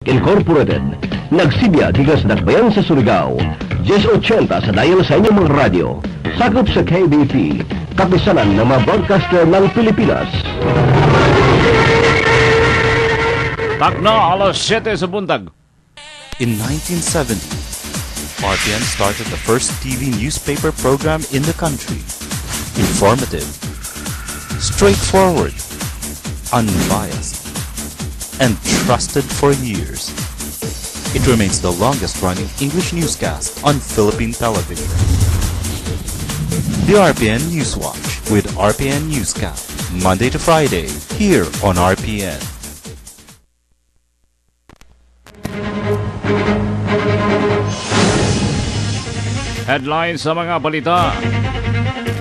Incorporated. Nagsibya digas dakbayan sa Surigao. 1080 sa dial sa inyong mga radyo. Sakop sa KBP, kapisanan ng mga broadcaster ng Pilipinas. Takna alas 7 sa buntag. In 1970, RPN started the first TV newspaper program in the country. Informative, straightforward, unbiased, and trusted for years. It remains the longest-running English newscast on Philippine television. The RPN Newswatch with RPN Newscast, Monday to Friday, here on RPN. Headlines sa mga balita.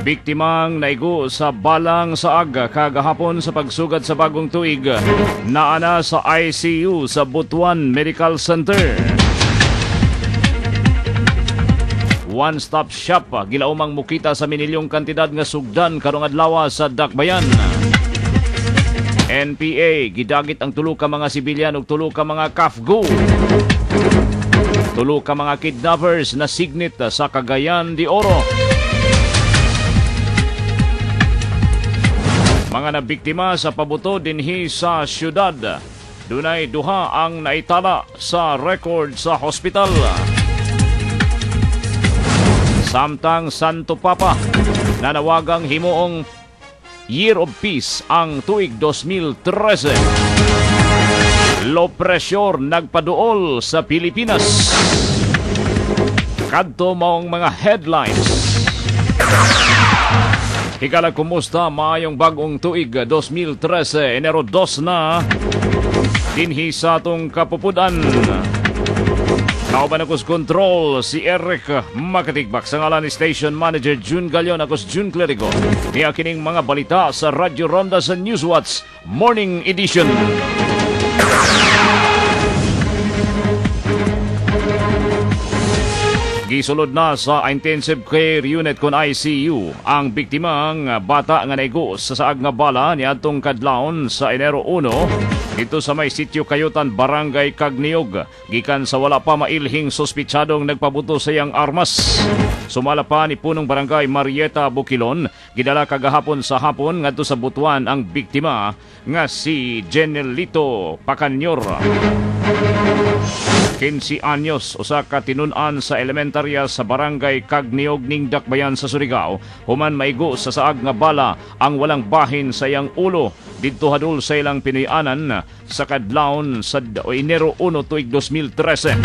Biktimang naigo sa balang saag kagahapon sa pagsugad sa bagong tuig. Naana sa ICU sa Butuan Medical Center. One-stop shop gilaumang mukita sa minilyong kantidad nga sugdan karong adlaw sa Dakbayan. NPA gidagit ang tulo ka mga sibilyan ug tulo ka mga kafgo. Tulo ka mga kidnappers na signit sa Cagayan de Oro. Mga nabiktima sa pabuto dinhi sa syudad. Dunay duha ang naitala sa record sa hospital. Samtang Santo Papa nanawagang himuong Year of Peace ang tuig 2013. Low pressure nagpaduol sa Pilipinas. Kadto maong mga headlines. Higala, kumusta? Maayong bagong tuig 2013, Enero 2 na. Dinhi sa atong kapupudan. Kauban akos control si Eric Makatigbak. Sa ngalan ni Station Manager June Galion, akos June Clerigo. Niya kining mga balita sa Radyo Ronda sa Newswatch Morning Edition. Gisulod na sa intensive care unit kon ICU ang biktimang bata nga naigo sa saag nga bala niadtong kadlawon sa Enero 1 dito sa may sitio Kayutan, Barangay Cagniog, gikan sa wala pa mailhing sospitsadong nagpabuto sa iyang armas. Sumala pa ni punong barangay Marieta Bukilon, gidala kagahapon sa hapon ngadto sa Butuan ang biktima nga si Jenelito Pacanyor. 15 anyos, usa ka tinun-an sa elementarya sa barangay Cagniog ning Dakbayan sa Surigao, human maigo sa saag nga bala ang walang bahin sa iyang ulo didto hadul sa ilang pinuy-anan sa kadlawon sa Enero 1 tuig 2013.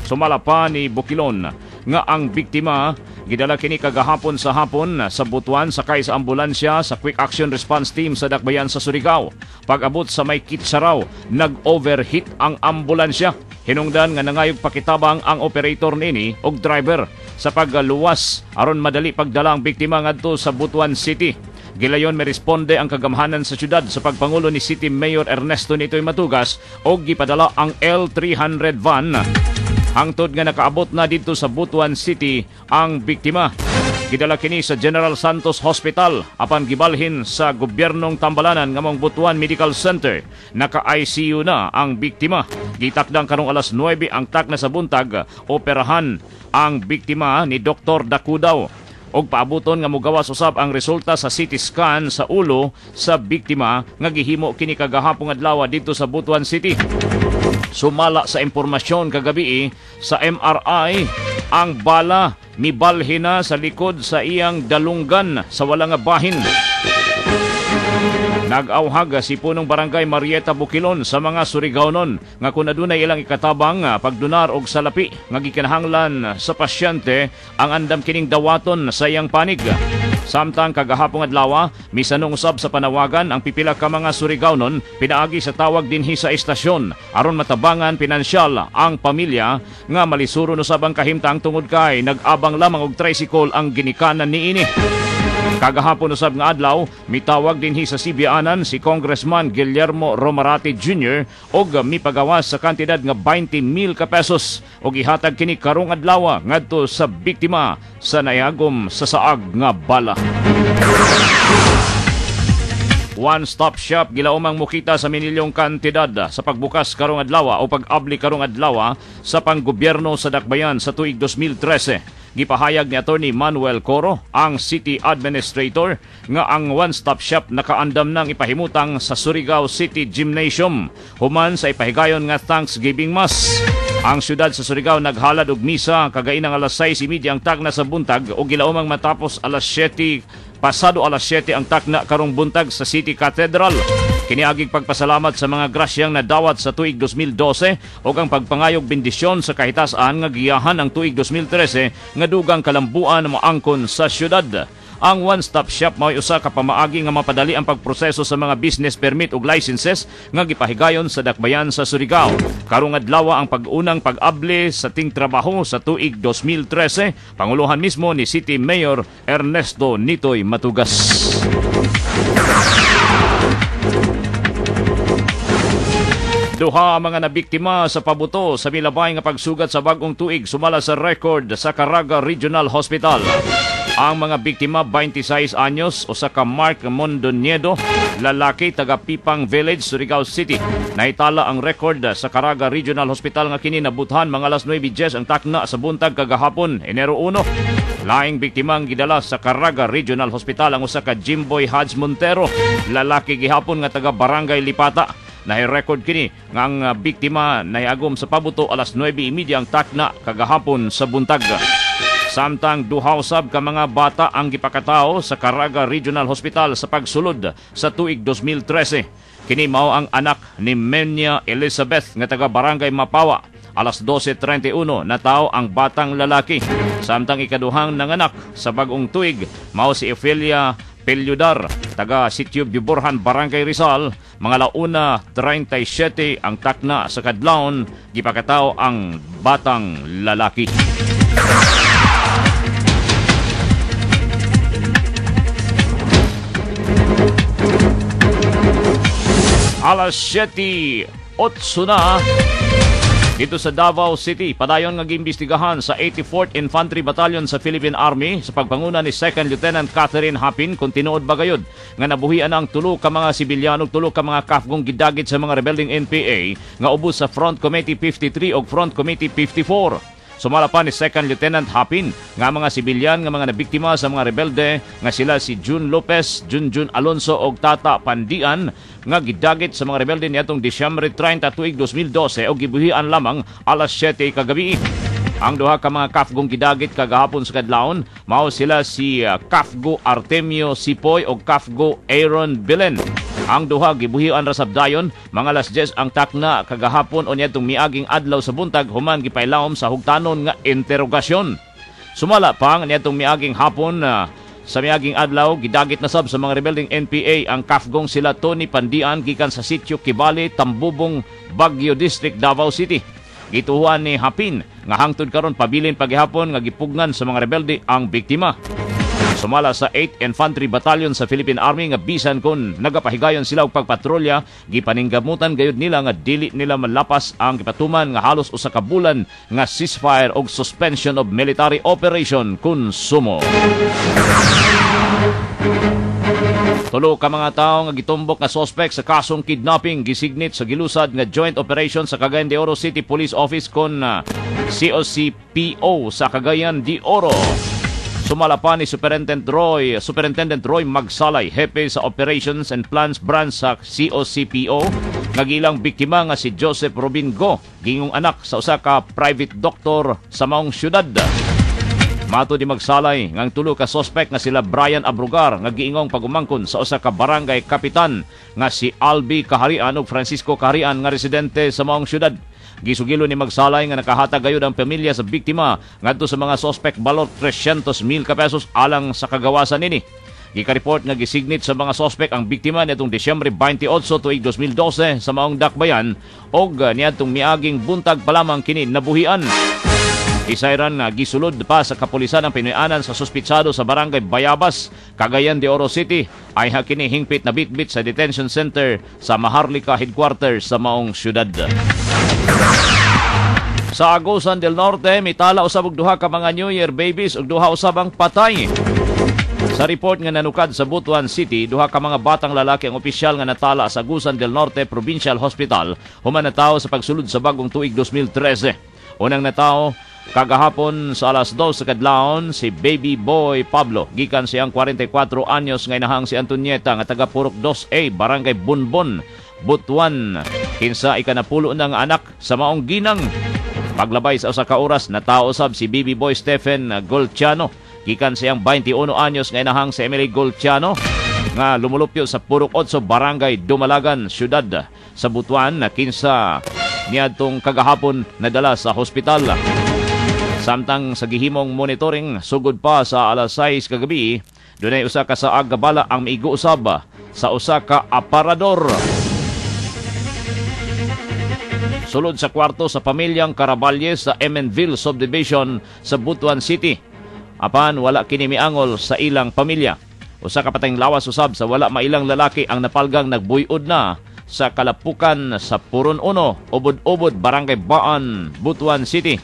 Sumala pa ni Bukilon nga ang biktima gidala kini kagahapon sa hapon sa Butuan sakay sa ambulansya sa Quick Action Response Team sa Dakbayan sa Surigao. Pag-abot sa may Kitsaraw, nag-overheat ang ambulansya. Hinungdan nga nangayog pakitabang ang operator nini og driver sa pagluwas aron madali pagdala ang biktima ngadto sa Butuan City. Gilayon may responde ang kagamhanan sa syudad sa pagpangulo ni City Mayor Ernesto Nitoy Matugas og gipadala ang L300 van. Hangtod nga nakaabot na dito sa Butuan City ang biktima. Gidala kini sa General Santos Hospital apan gibalhin sa gobyernong Tambalanan ngamong Butuan Medical Center. Naka-ICU na ang biktima. Gitakdang karong alas 9 ang tak na sa buntag, operahan ang biktima ni Dr. Dakudaw. Og paabuton nga mugawas usab ang resulta sa CT scan sa ulo sa biktima nga gihimo kini kagahapon adlaw dito sa Butuan City. Sumala sa impormasyon kagabi sa MRI, ang bala mibalhin na sa likod sa iyang dalunggan sa wala nga bahin. Nag-awhag si punong barangay Marieta Bukilon sa mga Surigao-non nga kung adunay ilang ikatabang pagdunar og salapi nga gikinahanglan sa pasyente ang andam kining dawaton sa iyang panig. Samtang kagahapong adlaw, misanong usab sa panawagan ang pipila ka mga Surigao-non pinaagi sa tawag dinhi sa estasyon aron matabangan pinansyal ang pamilya nga malisuron usab ang kahimtang tungod kay nag-abang lamang og tricycle ang ginikanan niini. Kagahapon usab nga adlaw, mitawag dinhi sa Sibianan si Congressman Guillermo Romarate Jr. og mipagawas sa kantidad nga 20,000 ka pesos og ihatag kini karong adlaw ngadto sa biktima sa nayagom sa saag nga bala. One-stop shop gilaumang mukita sa minilyong kantidad sa pagbukas karong adlaw o pag-abli karong adlaw sa panggobyerno sa Dakbayan sa tuig 2013. Gipahayag ni Attorney Manuel Coro, ang City Administrator, nga ang one-stop shop nakaandam nang ipahimutang sa Surigao City Gymnasium human sa ipahigayon nga Thanksgiving Mass. Ang syudad sa Surigao naghalad og misa kagainang alas 6:30 ang tagna sa buntag o gilaumang matapos pasado alas 7 ang takna karong buntag sa City Cathedral. Kiniagig pagpasalamat sa mga grasyang nadawat sa tuig 2012 o ang pagpangayog bendisyon sa kahitasan nga giyahan ang tuig 2013 nga dugang kalambuan maangkon sa syudad. Ang one-stop shop mao usa ka pamaagi nga mapadali ang pagproseso sa mga business permit ug licenses nga gipahigayon sa Dakbayan sa Surigao. Karong adlaw ang pag-unang pag-abli sa tingtrabaho sa tuig 2013, panguluhan mismo ni City Mayor Ernesto Nitoy Matugas. Duha ang mga nabiktima sa pabuto sa milabay nga pagsugat sa bagong tuig sumala sa record sa Caraga Regional Hospital. Ang mga biktima 26 anyos o sa Mark Mondoniedo, lalaki taga Pipang Village, Surigao City. Nahitala ang record sa Caraga Regional Hospital nga kini nabuthan mga alas 9:10 ang takna sa buntag kagahapon, Enero 1. Laing biktima ang gidala sa Caraga Regional Hospital ang usa ka Jimboy Hadj Montero, lalaki gihapon nga taga Barangay Lipata. Nahi-record kini nga ang biktima nahiagom sa pabuto alas 9:30 ang takna kagahapon sa buntag. Samtang duha usab ka mga bata ang gipakatao sa Caraga Regional Hospital sa pagsulod sa tuig 2013. Kini mao ang anak ni Menia Elizabeth nga taga Barangay Mapawa. Alas 12:31 natao ang batang lalaki. Samtang ikaduhang nanganak sa bagong tuig mao si Ophelia Pelyudar, taga Sitio Biborhan, Barangay Rizal. Mga 1:37 ang takna sa kadlawon, gipakatao ang batang lalaki. Alas 7:08 na dito sa Davao City. Padayon nga giimbestigahan sa 84th Infantry Battalion sa Philippine Army sa pagpanguna ni 2nd Lieutenant Catherine Hapin kung tinuod ba gayud nga nabuhian ang tulo ka mga sibilyan ug tulo ka mga kafgong gidagit sa mga rebelding NPA nga ubos sa Front Committee 53 ug Front Committee 54. Sumala pa ni 2nd Lieutenant Hapin nga mga sibilyan nga mga nabiktima sa mga rebelde nga sila si June Lopez, Junjun Alonso ug Tata Pandian nga gidagit sa mga rebelde niadtong Disyembre 30 tuig 2012 ug gibuhian lamang alas 7 kagabi. Ang duha ka mga kafgong gidagit kagahapon sa kadlawon mao sila si Kafgo Artemio Sipoy ug Kafgo Aaron Belen. Ang duha gibuhian ra sabdayon mga alas 10 ang takna kagahapon o niadtong miaging adlaw sa buntag human gipailawom sa hugtanon nga interogasyon. Sumala pa ang niadtong miaging hapon sa miaging adlaw gidagit na sab sa mga rebelding NPA ang kafgong sila Tony Pandian gikan sa Sitio Kibali, Tambubong, Baguio District, Davao City. Gituhuan ni Hapin nga hangtod karon pabilin pagihapon nga gipugnan sa mga rebelde ang biktima. Sumala sa 8th Infantry Battalion sa Philippine Army nga bisan kun nagapahigayon sila og pagpatrolya, gipaninggamutan gayud nila nga dili nila malapas ang gipatuman nga halos usa ka bulan nga ceasefire og suspension of military operation kun sumo. Tulo ka mga tao nga gitumbok nga suspect sa kasong kidnapping gisignit sa gilusad nga joint operation sa Cagayan de Oro City Police Office kon COCPO sa Cagayan de Oro. Sumala pa ni Superintendent Roy Magsalay, hepe sa Operations and Plans Branch sa COCPO, nga gilang biktima nga si Joseph Robin Go, gingong anak sa usa ka private doctor sa maong syudad. Mato di Magsalay nga ang tulo ka suspect nga sila Brian Abrugar nga giingong pagumangkon sa usa ka barangay kapitan nga si Albi Kaharian ug Francisco Kaharian nga residente sa maong syudad. Gisugilo ni Magsalay nga nakahatag gayud ang pamilya sa biktima ngadto sa mga suspect balot 300,000 ka pesos alang sa kagawasan nini. Gikareport nga gisignit sa mga suspect ang biktima niadtong Disyembre 28 tuig 2012 sa maong Dakbayan og niadtong miaging buntag pa lamang kini nabuhian. Isayran nga gisulod pa sa kapulisan ang pinuyanan sa suspitsado sa barangay Bayabas, Cagayan de Oro City ay hakini hingpit na bitbit sa detention center sa Maharlika headquarters sa maong syudad. Sa Agusan del Norte, mitala usab og duha ka mga New Year babies ug duha usab ang patay. Sa report nga nanukad sa Butuan City, duha ka mga batang lalaki ang opisyal nga natala sa Agusan del Norte Provincial Hospital human natawo sa pagsulod sa bagong tuig 2013. Unang natawo kagahapon sa alas 2 sa kadlawon si Baby Boy Pablo, gikan siyang 44 anyos nga inahang si Antonieta nga taga Purok 2A, Barangay Bunbon, Butuan. Kinsa ikanapulo na nga anak sa maong ginang. Paglabay sa usa ka oras natawo sab si Baby Boy Stephen Golciano, gikan siyang 21 anyos nga inahang si Emily Golciano nga lumulupyo sa Purok 8, Barangay Dumalagan, Syudad sa Butuan na kinsa niadtong kagahapon nadala sa hospital. Samtang sa gihimong monitoring sugod pa sa alas 6 kagabi, dunay usa ka saag nga bala ang maigo usab sa usa ka aparador. Sulod sa kwarto sa pamilyang Caraballes sa Emenville Subdivision sa Butuan City. Apan wala kini miangol sa ilang pamilya. Usa ka patayng lawas usab sa wala mailang lalaki ang napalgang nagbuyod na sa Kalapukan sa Puron 1, Ubod-Ubod, Barangay Baan, Butuan City.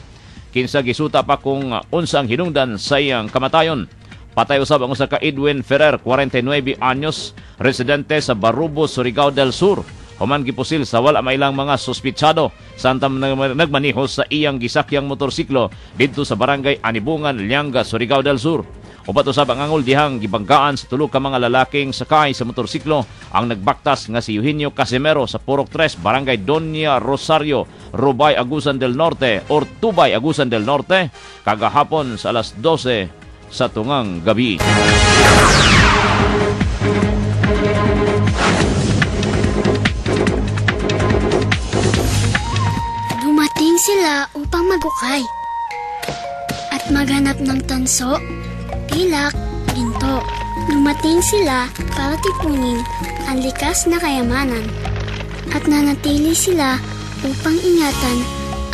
Kinsa gisuta pa kung unsa ang hinungdan sa iyang kamatayon. Patay usab ang usa ka Edwin Ferrer, 49 anyos, residente sa Barubo, Surigao del Sur. Human gipusil sa wala mailang mga suspitsado samtang nagmaneho sa iyang gisakyang motorsiklo didto sa Barangay Anibungan, Lianga, Surigao del Sur. Upat usab ang angol dihang gibanggaan sa tulo ka mga lalaking sakay sa motorsiklo ang nagbaktas nga si Eugenio Casimero sa Purok 3, Barangay Doña Rosario, Rubay, Agusan del Norte or Tubay, Agusan del Norte kagahapon sa alas 12 sa tungang gabi. Dumating sila upang magukay at maghanap ng tanso, pilak, ginto. Dumating sila para tipunin ang likas na kayamanan at nanatili sila upang ingatan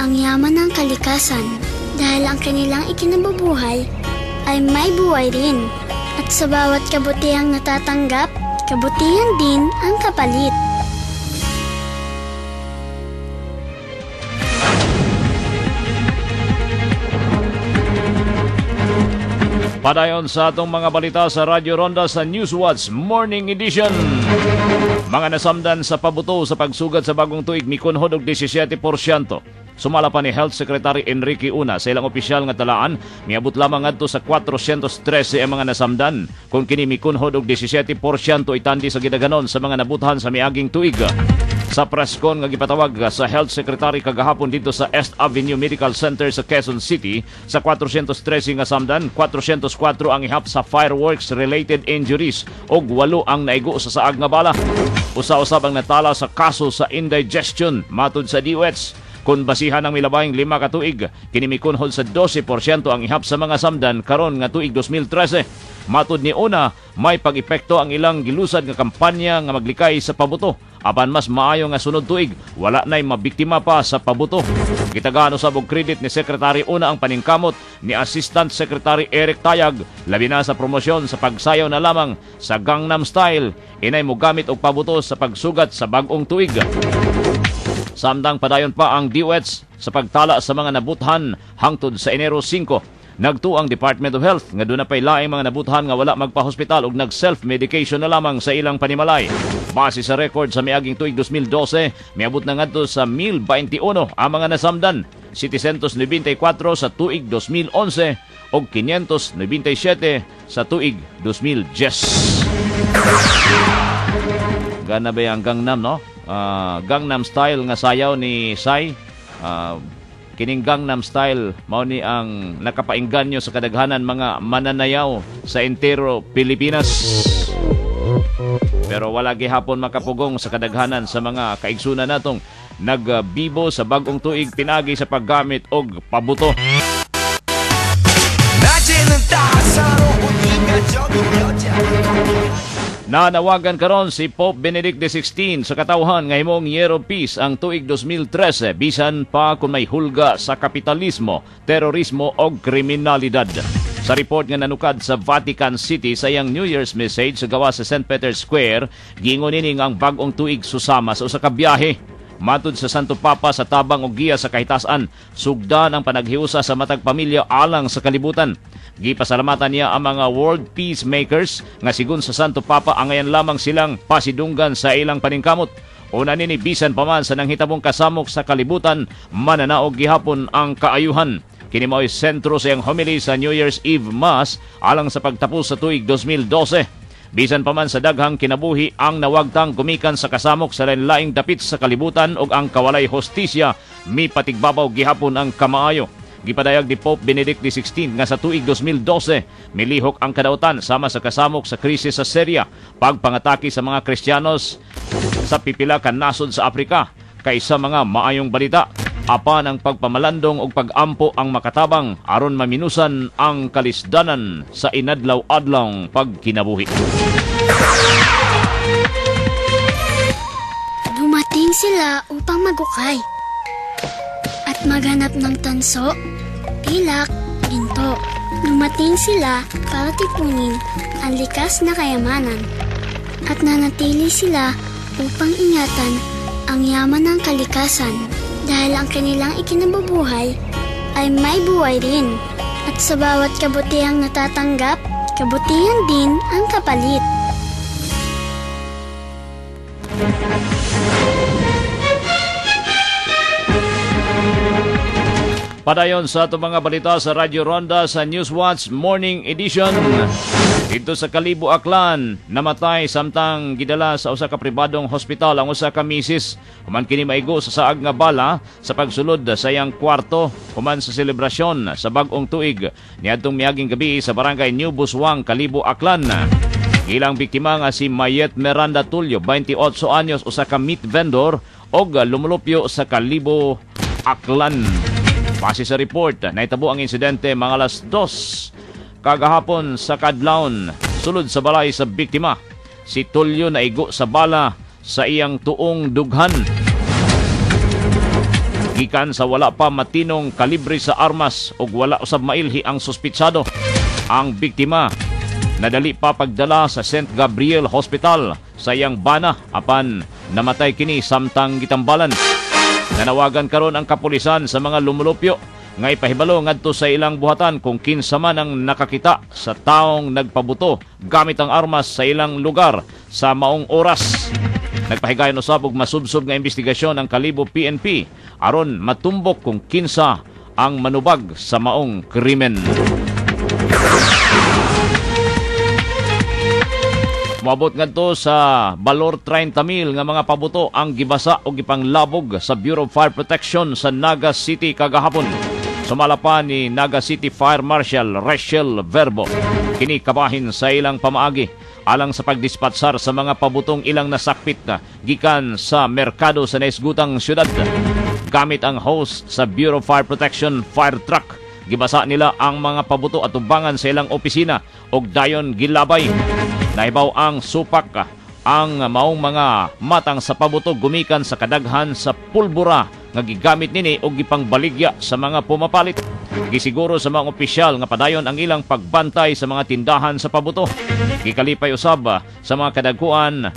ang yaman ng kalikasan dahil ang kanilang ikinabubuhay ay may buhay rin at sa bawat kabutihang natatanggap, kabutihan din ang kapalit. Padayon sa atong mga balita sa Radyo Ronda sa Newswatch Morning Edition. Mga nasamdan sa pabuto sa pagsugat sa bagong tuig mikunhod og 17%. Sumala pa ni Health Secretary Enrique Una sa ilang opisyal nga talaan, miabot lamang ngadto sa 413 ang mga nasamdan. Kung kini mikunhod og 17% itandi sa gidaganon sa mga nabuthan sa miaging tuig. Sa presscon nga gipatawag sa Health Secretary kagahapon dito sa East Avenue Medical Center sa Quezon City, sa 413 nga samdan, 404 ang ihap sa fireworks-related injuries ug 8 ang naigo sa saag nga bala. Usa-usab ang natala sa kaso sa indigestion matud sa DOH. Kung basihan ng milabayng 5 ka tuig, kinimikunhod sa 12% ang ihap sa mga samdan karon nga tuig 2013. Matud ni Una, may pag-epekto ang ilang gilusad nga kampanya nga maglikay sa pabuto. Apan mas maayo nga sunod tuig, wala na'y mabiktima pa sa pabuto. Gitagaan usab og credit ni Secretary Una ang paningkamot ni Assistant Secretary Eric Tayag, labi na sa promosyon sa pagsayaw na lamang sa Gangnam Style, inay mo gamit og pabuto sa pagsugat sa bagong tuig. Samtang padayon pa ang DOH sa pagtala sa mga nabuthan hangtod sa Enero 5. Nagtuo ang Department of Health nga doon na pay laing mga nabuthan nga wala magpa-hospital ug nag-self-medication na lamang sa ilang panimalay. Base sa record sa miaging tuig 2012, miabot na ngadto sa 1021 ang mga nasamdan, 794 sa tuig 2011 ug 597 sa tuig 2010. Gana ba yung Gangnam, no? Gangnam Style nga sayaw ni Psy. Kining Gangnam Style mao ni ang nakapaingganyo sa kadaghanan mga mananayaw sa entero Pilipinas. Pero wala gihapon makapugong sa kadaghanan sa mga kaigsunan natong nagbibo sa bagong tuig pinagi sa paggamit og pabuto. Nanawagan karon si Pope Benedict XVI sa katawhan nga himong Year of Peace ang tuig 2013 bisan pa kung may hulga sa kapitalismo, terorismo o kriminalidad. Sa report nga nanukad sa Vatican City sa iyang New Year's message sa gawa sa St. Peter's Square, giingon ini nga ang bag-ong tuig susama sa usa ka biyahe. Matud sa Santo Papa sa tabang og giya sa kahitasan, sugdan ang panaghiusa sa matag pamilya alang sa kalibutan. Gipasalamatan niya ang mga world peacemakers nga sigun sa Santo Papa angayan lamang silang pasidunggan sa ilang paningkamot. Una nini bisan pa man sa nanghitabong kasamok sa kalibutan, mananaog gihapon ang kaayuhan. Kini mao'y sentro sa iyang homily sa New Year's Eve Mass alang sa pagtapos sa tuig 2012. Bisan pa man sa daghang kinabuhi ang nawagtang gumikan sa kasamok sa lain-laing dapit sa kalibutan ug ang kawalay hostisya, mipatigbabaw gihapon ang kamaayo. Gipadayag ni Pope Benedict XVI nga sa tuig 2012 milihok ang kadautan sama sa kasamok sa krisis sa Syria, pagpangatake sa mga Kristiyanos sa pipila ka nasod sa Afrika kaysa mga maayong balita. Apan ang pagpamalandong ug pagampo ang makatabang aron maminusan ang kalisdanan sa inadlaw-adlawng pagkinabuhi. Dumating sila upang magukay at maghanap ng tanso, pilak, ginto. Dumating sila para tipunin ang likas na kayamanan at nanatili sila upang ingatan ang yaman ng kalikasan. Dahil ang kanilang ikinabubuhay ay may buhay rin. At sa bawat kabutihang natatanggap, kabutihan din ang kapalit. Padayon sa itong mga balita sa Radyo Ronda sa Newswatch Morning Edition. Dito sa Kalibo, Aklan, namatay samtang gidala sa usa ka pribadong hospital ang usa ka misis. Human kini maigo sa saag nga bala sa pagsulod sa iyang kwarto human sa selebrasyon sa bag-ong tuig niadtong miaging gabi sa barangay New Buswang, Kalibo, Aklan. Ilang biktima nga si Mayet Miranda Tulio, 28 anyos, usa ka meat vendor og lumulupyo sa Kalibo, Aklan. Base sa report, naitabo ang insidente mga alas 2 kagahapon sa kadlawon sulod sa balay sa biktima. Si Tulio naigo sa bala sa iyang tuong dughan. Gikan sa wala pa matinong kalibre sa armas ug wala usab mailhi ang suspitsado. Ang biktima nadali pa pagdala sa St. Gabriel Hospital sa iyang bana apan namatay kini samtang gitambalan. Nanawagan karon ang kapulisan sa mga lumulupyo nga ipahibalo ngadto sa ilang buhatan kung kinsa man ang nakakita sa taong nagpabuto gamit ang armas sa ilang lugar sa maong oras. Nagpahigayon usab og masubsob nga investigasyon ang Kalibo PNP aron matumbok kung kinsa ang manubag sa maong krimen. Moabot ngadto sa balor 30,000 nga mga pabuto ang gibasa o gipanglabog sa Bureau of Fire Protection sa Naga City kagahapon. Sumala pa ni Naga City Fire Marshal Rachel Verbo. Kini kabahin sa ilang pamaagi alang sa pagdispatsar sa mga pabutong ilang nasakpit na gikan sa merkado sa naisgutang syudad. Gamit ang hose sa Bureau of Fire Protection fire truck, gibasa nila ang mga pabuto at tubangan sa ilang opisina og dayon gilabay. Nahibaw ang supak ang maong mga matang sa pabuto gumikan sa kadaghan sa pulbura nga gigamit nini og gipangbaligya sa mga pumapalit. Gisiguro sa mga opisyal nga padayon ang ilang pagbantay sa mga tindahan sa pabuto. Gikalipay usab sa mga kadagkuan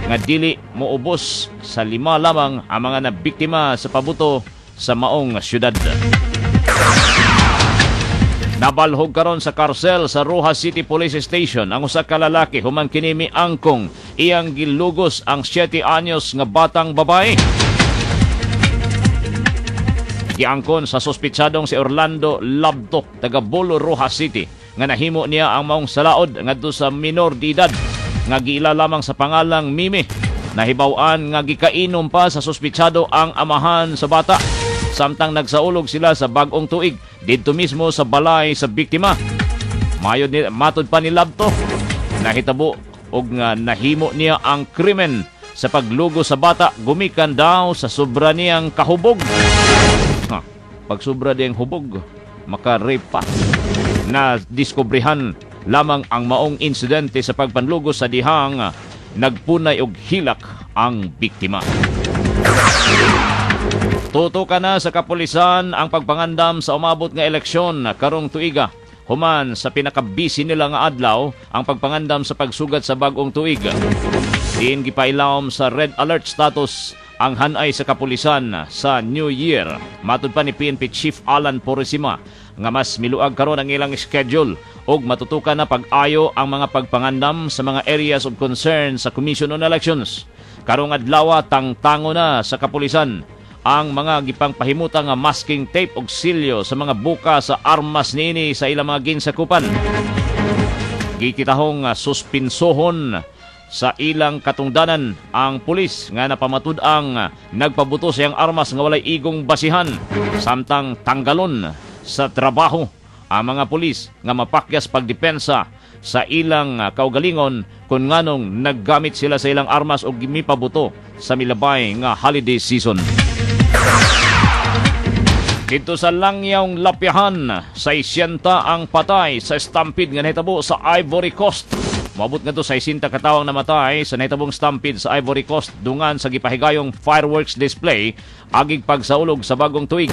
nga dili moubos sa 5 lamang ang mga nabiktima sa pabuto sa maong syudad. Nabalhog karon sa karsel sa Rojas City Police Station ang usa ka lalaki human kini miangkong iyang gilugos ang 7 anyos nga batang babae. Giangkon sa suspitsadong si Orlando Labto, taga Bolo, Rojas City, nga nahimo niya ang maong salaod ngadto sa minor de edad nga giila lamang sa pangalang Mimi. Nahibaw-an nga gikainom pa sa suspitsado ang amahan sa bata. Samtang nagsaulog sila sa bag-ong tuig dito mismo sa balay sa biktima. Matod pa ni Labto, nahitabo og nga nahimo niya ang krimen sa paglugo sa bata gumikan daw sa sobra niyang kahubog. Pag sobra diyang hubog, maka-rape pa. Na diskubrihan lamang ang maong insidente sa pagpanlugo sa dihang nagpunay og hilak ang biktima. Tutukan na sa kapulisan ang pagpangandam sa umabot nga eleksyon karong tuiga. Human sa pinakabisi nila nga adlaw ang pagpangandam sa pagsugat sa bag-ong tuig. Diin gipailawom sa red alert status ang hanay sa kapulisan sa New Year. Matud pa ni PNP Chief Alan Purisima nga mas miluag karon ang ilang schedule ug matutukan na pag-ayo ang mga pagpangandam sa mga areas of concern sa Commission on Elections. Karong adlaw tangtango na sa kapulisan ang mga gipangpahimutan nga masking tape ug silyo sa mga buka sa armas niini sa ilang mga ginsakupan. Gikitahong suspinsohon sa ilang katungdanan ang pulis nga napamatud ang nagpabuto sa iyang armas nga walay igong basihan, samtang tanggalon sa trabaho ang mga pulis nga mapakyas pagdepensa sa ilang kaugalingon kung nganong naggamit sila sa ilang armas o gimipabuto sa milabay nga holiday season. Dito sa Langyawng Lapihan, 60 ang patay sa stampede nga nahitabo sa Ivory Coast. Maabot nga to 60 katawang namatay sa nahitabong stampede sa Ivory Coast dungan sa gipahigayong fireworks display agig pagsaulog sa bagong tuig.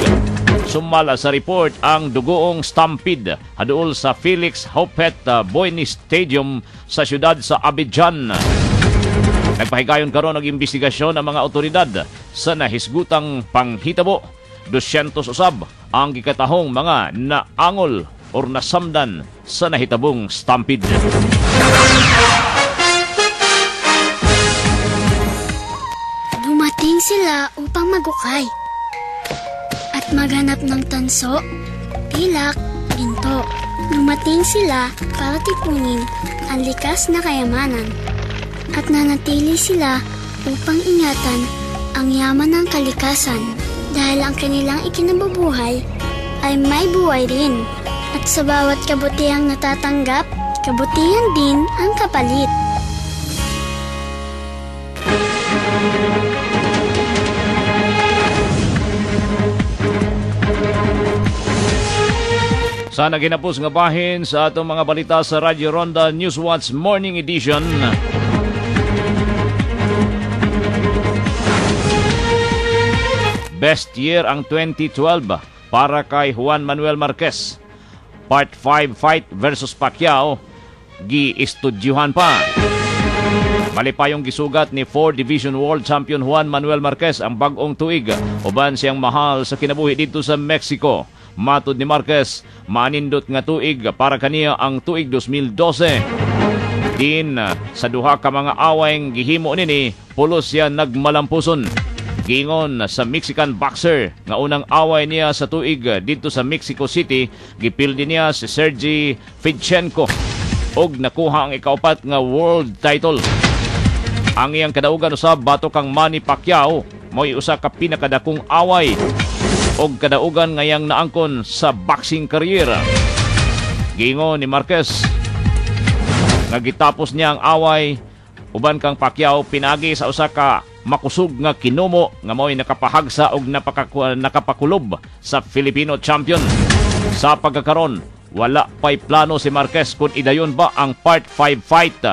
Sumala sa report ang dugoong stampede haduol sa Felix Houphouet Boigny Stadium sa siyudad sa Abidjan. Nagpahigayon karon og investigasyon ang mga otoridad sa nahisgutang panghitabo. 200 usab ang gikatahong mga naangol or nasamdan sa nahitabong stampede. Dumating sila upang magukay at maghanap ng tanso, pilak, ginto. Dumating sila para tipunin ang likas na kayamanan at nanatili sila upang ingatan ang yaman ng kalikasan dahil ang kanilang ikinabubuhay ay may buhay rin. At sa bawat kabutihang natatanggap, kabutihan din ang kapalit. Sana ginapos nga bahin sa atong mga balita sa Radyo Ronda Newswatch Morning Edition. Best year ang 2012 para kay Juan Manuel Marquez. Part 5 fight versus Pacquiao, gi-estudyuhan pa. Mali pa yung gisugat ni 4 Division World Champion Juan Manuel Marquez ang bagong tuig. Uban siyang mahal sa kinabuhi dito sa Mexico. Matud ni Marquez, manindot nga tuig para kaniya ang tuig 2012. Din sa duha ka mga away gihimo nini, pulos siya nagmalampuson. Gingon sa Mexican boxer nga unang away niya sa tuig dito sa Mexico City, gipildi niya si Sergey Fedchenko og nakuha ang ikaupat nga world title. Ang iyang kadaugan usab bato kang Manny Pacquiao mo'y usa ka pinakadakong away og kadaugan nga iyang naangkon sa boxing career. Gingon ni Marquez nga gitapos niya ang away uban kang Pacquiao pinagi sa usa ka makusog nga kinumo nga mo'y nakapahagsa og nakapakulob sa Filipino champion. Sa pagkakaron, wala pa'y plano si Marquez kung idayon ba ang part 5 fight.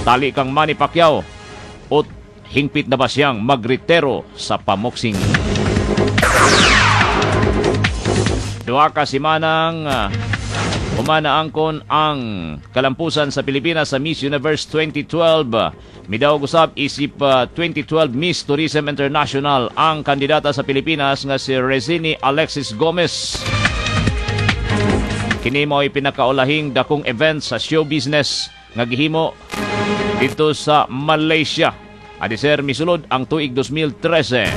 Tali kang Manny Pacquiao o hingpit na ba siyang magritero sa pamoksing. Duha ka simanang humanaangkon ang kalampusan sa Pilipinas sa Miss Universe 2012. Midaog usab isip 2012 Miss Tourism International ang kandidata sa Pilipinas nga si Rezini Alexis Gomez. Kini mo'y pinakaulahing dakong event sa show business nga gihimo dito sa Malaysia. Adiser misulod ang tuig 2013.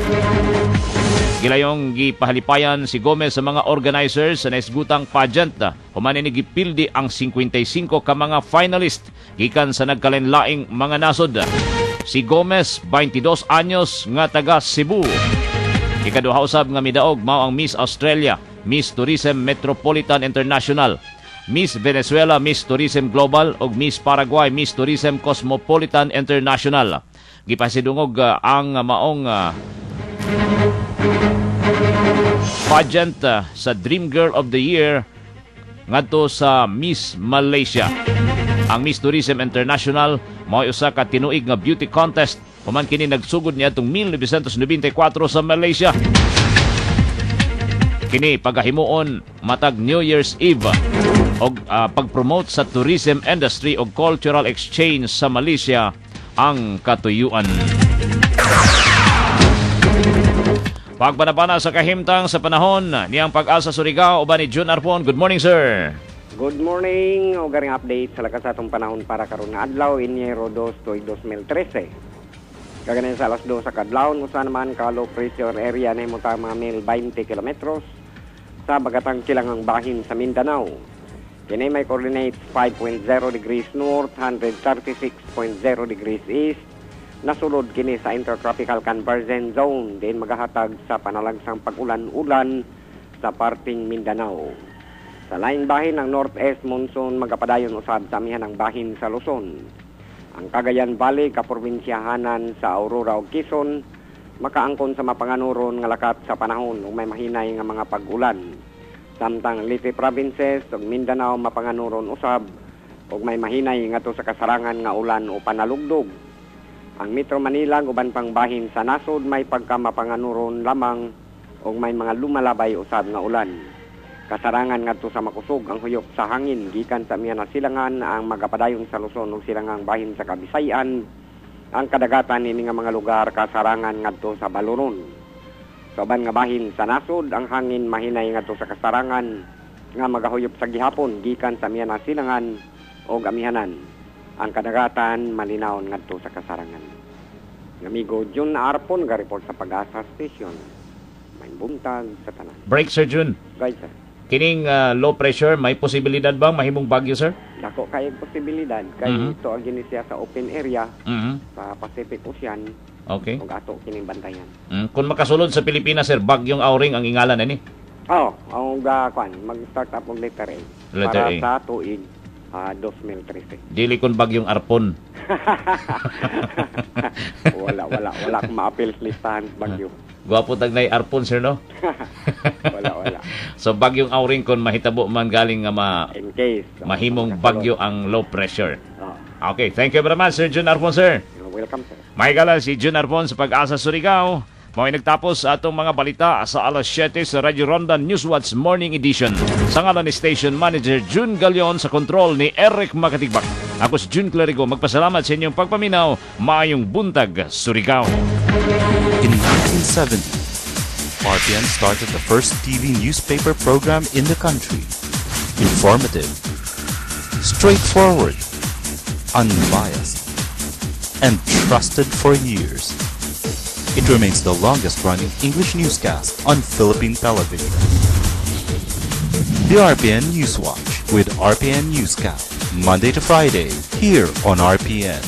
Gilayong gipahalipayan si Gomez sa mga organizers sa naisgutang pageant. Human ni gipildi ang 55 ka mga finalist gikan sa nagkalenlaing mga nasod. Si Gomez, 22 anyos nga taga Cebu. Ikaduha usab nga midaog mao ang Miss Australia, Miss Tourism Metropolitan International, Miss Venezuela, Miss Tourism Global ug Miss Paraguay, Miss Tourism Cosmopolitan International. Gipasidungog ang maong pageant sa Dream Girl of the Year ngadto sa Miss Malaysia. Ang Miss Tourism International mao usa ka tinuig nga beauty contest human kini nagsugod niya atong 1994 sa Malaysia. Kini pagahimuon matag New Year's Eve og pagpromote sa tourism industry og cultural exchange sa Malaysia ang katuyuan. Pagbanabana sa kahimtang sa panahon niyang Pag-asa Surigao uban ni June Arpon. Good morning, sir. Good morning, o garing update sa lakas atong panahon para karon nga adlaw Enero 2 to 2013. Kaganin sa alas 2 sa kadlawon usa naman ka low pressure area na himutang mga 1020 kilometros sa bagatang kilangang bahin sa Mindanao. Kini may coordinates 5.0 degrees north, 136.0 degrees east. Nasulod kini sa intertropical convergence zone din magahatag sa panalagsang pag-ulan-ulan sa parting Mindanao. Sa laing bahin ng northeast monsoon magapadayon usab sa amihan ng bahin sa Luzon. Ang Cagayan Valley kaprobinsyahanan sa Aurora ug Quezon makaangkon sa mapanganuron nga lakat sa panahon ug may mahinay nga mga pag-ulan. Samtang Leyte provinces ug Mindanao mapanganuron usab ug may mahinay ngadto sa kasarangan nga ulan o panalugdog. Ang Metro Manila uban pang bahin sa nasod may pagkamapanganuron lamang ug may mga lumalabay usab nga ulan. Kasarangan ngadto sa makusog ang huyop sa hangin gikan sa miyan na silangan ang magapadayon sa Luzon ug silangang bahin sa Kabisayan. Ang kadagatan ini nga mga lugar kasarangan ngadto sa Baluron. Sa uban nga bahin sa nasod ang hangin mahinay ngadto sa kasarangan nga magahuyop sa gihapon gikan sa miyan na silangan ug amihanan. Ang kadagatan malinawon ngadto sa kasarangan. Amigo June Arpon ga report sa Pag-asa Station. May buntag sa tanan. Break, Sir June. Guys, sir. Kining low pressure, may posibilidad bang mahimong bagyo, sir? Dako kay posibilidad kay ito ang ginisya sa open area sa Pacific Ocean. Okay. Ug ato kining bantayan. Kung makasulod sa Pilipinas, sir, bagyong Auring ang ingalan ani. Ang kwan mag-start up og letter A. Letter para A. sa tuig 2013. Dili kon bagyong Arpon. wala akong ma-appeal listahan sa bagyo. Gwapo tagnay Arpon, sir, no? wala. So bagyong Auring kon mahitabo man galing nga In case mahimong bagyo ang low pressure. Oh, Okay, thank you very much, Sir June Arpon, sir. you're welcome, sir. May galan si June Arpon sa Pag-asa Surigao. May nagtapos sa atong mga balita sa alas 7 sa Radio Ronda Newswatch Morning Edition. Sa ngalan ni Station Manager June Galion sa kontrol ni Eric Makatigbak. Ako si June Clarigo. Magpasalamat sa inyong pagpaminaw. Maayong buntag, Surigao. In 1970, RPN started the first TV newspaper program in the country. Informative, straightforward, unbiased, and trusted for years. It remains the longest-running English newscast on Philippine television. The RPN Newswatch with RPN Newscast, Monday to Friday, here on RPN.